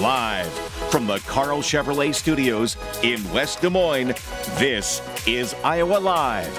Live from the Carl Chevrolet Studios in West Des Moines, this is Iowa Live.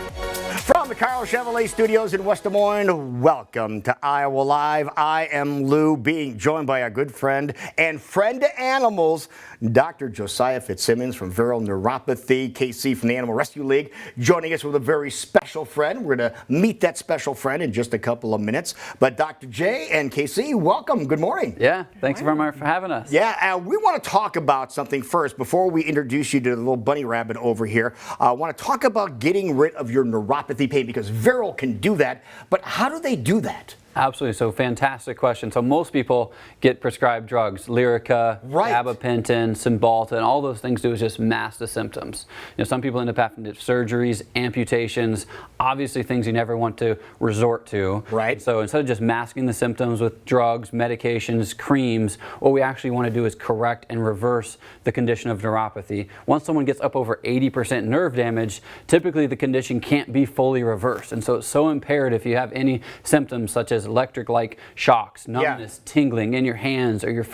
From the Carl Chevrolet Studios in West Des Moines, welcome to Iowa Live. I am Lou, being joined by our good friend and friend to animals, Dr. Josiah Fitzsimmons from Vero Neuropathy, KC from the Animal Rescue League, joining us with a very special friend. We're going to meet that special friend in just a couple of minutes. But Dr. J and KC, welcome. Good morning. Yeah, thanks very much for having us. Yeah, we want to talk about something first before we introduce you to the little bunny rabbit over here. I want to talk about getting rid of your neuropathy pain, because Vero can do that. But how do they do that? Absolutely. So fantastic question. So most people get prescribed drugs, Lyrica, gabapentin, Cymbalta, and all those things do is just mask the symptoms. You know, some people end up having to do surgeries, amputations, obviously things you never want to resort to. Right. So instead of just masking the symptoms with drugs, medications, creams, what we actually want to do is correct and reverse the condition of neuropathy. Once someone gets up over 80% nerve damage, typically the condition can't be fully reversed. And so it's so imperative if you have any symptoms such as electric-like shocks, numbness, tingling in your hands or your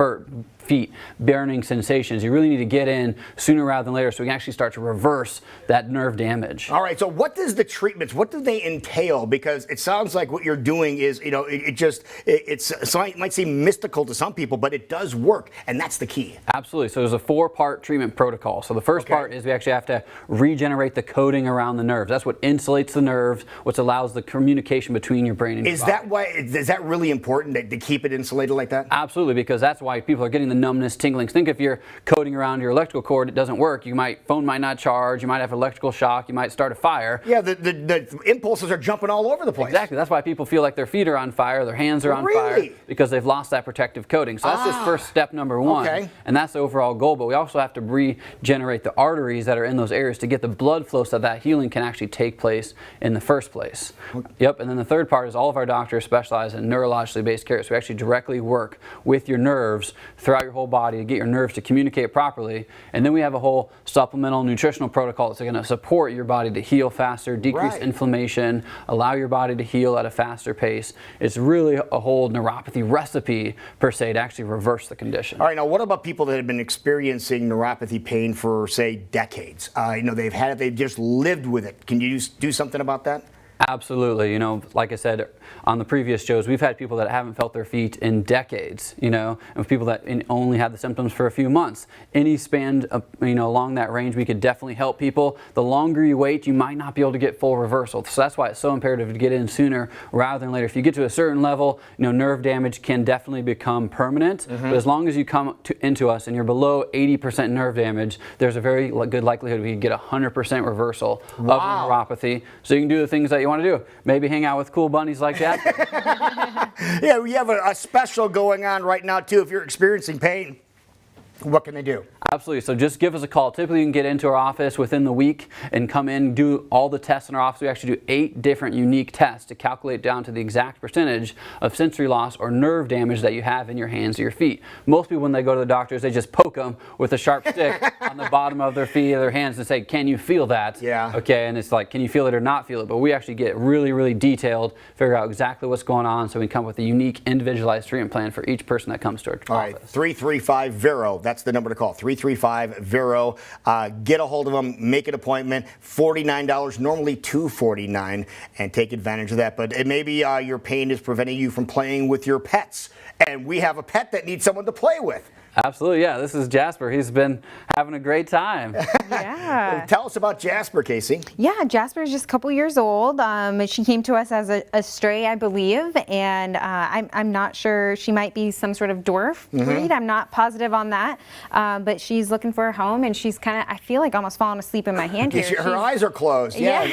feet, burning sensations. You really need to get in sooner rather than later so we can actually start to reverse that nerve damage. All right, so what does the treatments, what do they entail? Because it sounds like what you're doing is, you know, it might seem mystical to some people, but it does work, and that's the key. Absolutely. So there's a 4-part treatment protocol. So the first part is we actually have to regenerate the coating around the nerves. That's what insulates the nerves, which allows the communication between your brain and your body. Is that really important to keep it insulated like that? Absolutely, because that's why people are getting the numbness, tinglings. Think if you're coating around your electrical cord, it doesn't work. Phone might not charge. You might have electrical shock. You might start a fire. Yeah, the impulses are jumping all over the place. Exactly. That's why people feel like their feet are on fire, their hands are on fire, because they've lost that protective coating. So that's just first step number one, and that's the overall goal. But we also have to regenerate the arteries that are in those areas to get the blood flow so that healing can actually take place in the first place. Yep. And then the third part is all of our doctors specialize in neurologically based care. So we actually directly work with your nerves throughout your whole body to get your nerves to communicate properly. And then we have a whole supplemental nutritional protocol that's going to support your body to heal faster, decrease inflammation, allow your body to heal at a faster pace. It's really a whole neuropathy recipe per se to actually reverse the condition. All right, now what about people that have been experiencing neuropathy pain for, say, decades? You know, they've just lived with it. Can you do something about that? Absolutely. You know, like I said on the previous shows, we've had people that haven't felt their feet in decades, you know, and people that only had the symptoms for a few months. Any span, you know, along that range, we could definitely help people. The longer you wait, you might not be able to get full reversal. So that's why it's so imperative to get in sooner rather than later. If you get to a certain level, you know, nerve damage can definitely become permanent. But as long as you come into us and you're below 80% nerve damage, there's a very good likelihood we can get 100% reversal of neuropathy. So you can do the things that you want to do. Maybe hang out with cool bunnies like Jasper. Yeah, we have a special going on right now too. If you're experiencing pain, what can they do? Absolutely. So just give us a call. Typically, you can get into our office within the week and come in, do all the tests in our office. We actually do 8 different unique tests to calculate down to the exact percentage of sensory loss or nerve damage that you have in your hands or your feet. Most people, when they go to the doctors, they just poke them with a sharp stick on the bottom of their feet or their hands and say, "Can you feel that?" Yeah. Okay, and it's like, can you feel it or not feel it? But we actually get really, really detailed, figure out exactly what's going on, so we come up with a unique, individualized treatment plan for each person that comes to our office. All right, 335-VERO. That's the number to call. 335-VERO. Get a hold of them, make an appointment. $49, normally $249, and take advantage of that. But maybe your pain is preventing you from playing with your pets, and we have a pet that needs someone to play with. Absolutely, yeah. This is Jasper. He's been having a great time. Yeah. Tell us about Jasper, Casey. Yeah, Jasper is just a couple years old. She came to us as a stray, I believe, and I'm not sure. She might be some sort of dwarf breed. I'm not positive on that, but she's looking for a home, and she's kind of, I feel like, almost falling asleep in my hand here. Her eyes are closed. Yeah.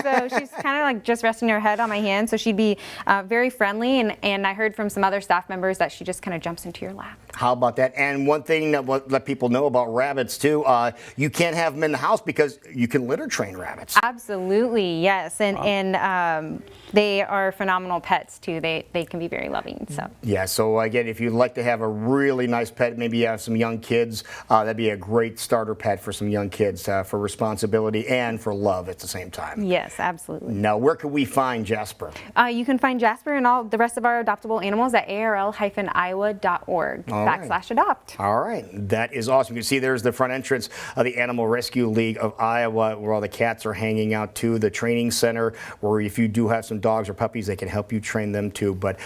So she's kind of like just resting her head on my hand. So she'd be very friendly, and I heard from some other staff members that she just kind of jumps into your lap. How about that? And one thing that we'll let people know about rabbits too, you can't have them in the house because you can litter train rabbits. Absolutely, yes, and they are phenomenal pets too. They can be very loving. So yeah. So again, if you'd like to have a really nice pet, maybe you have some young kids, that'd be a great starter pet for some young kids for responsibility and for love at the same time. Yes, absolutely. Now, where can we find Jasper? You can find Jasper and all the rest of our adoptable animals at arl-iowa.org. /adopt. All right, that is awesome. You can see there's the front entrance of the Animal Rescue League of Iowa, where all the cats are hanging out too. The training center, where if you do have some dogs or puppies, they can help you train them too. But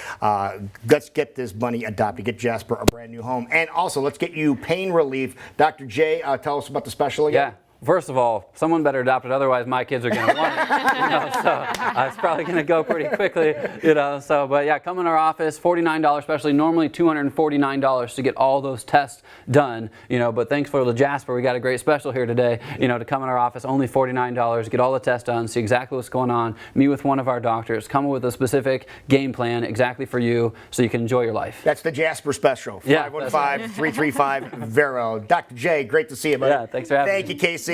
let's get this bunny adopted, get Jasper a brand new home, and also let's get you pain relief. Dr. J, tell us about the special again. Yeah. First of all, someone better adopt it, otherwise my kids are going to want it. So it's probably going to go pretty quickly. But yeah, come in our office, $49 specially, normally $249 to get all those tests done. But thanks for the Jasper, we got a great special here today. To come in our office, only $49, get all the tests done, see exactly what's going on, meet with one of our doctors, come up with a specific game plan exactly for you, so you can enjoy your life. That's the Jasper special. 515-335-VERO. Dr. J, great to see you, buddy. Yeah, thanks for having me. Thank you, Casey.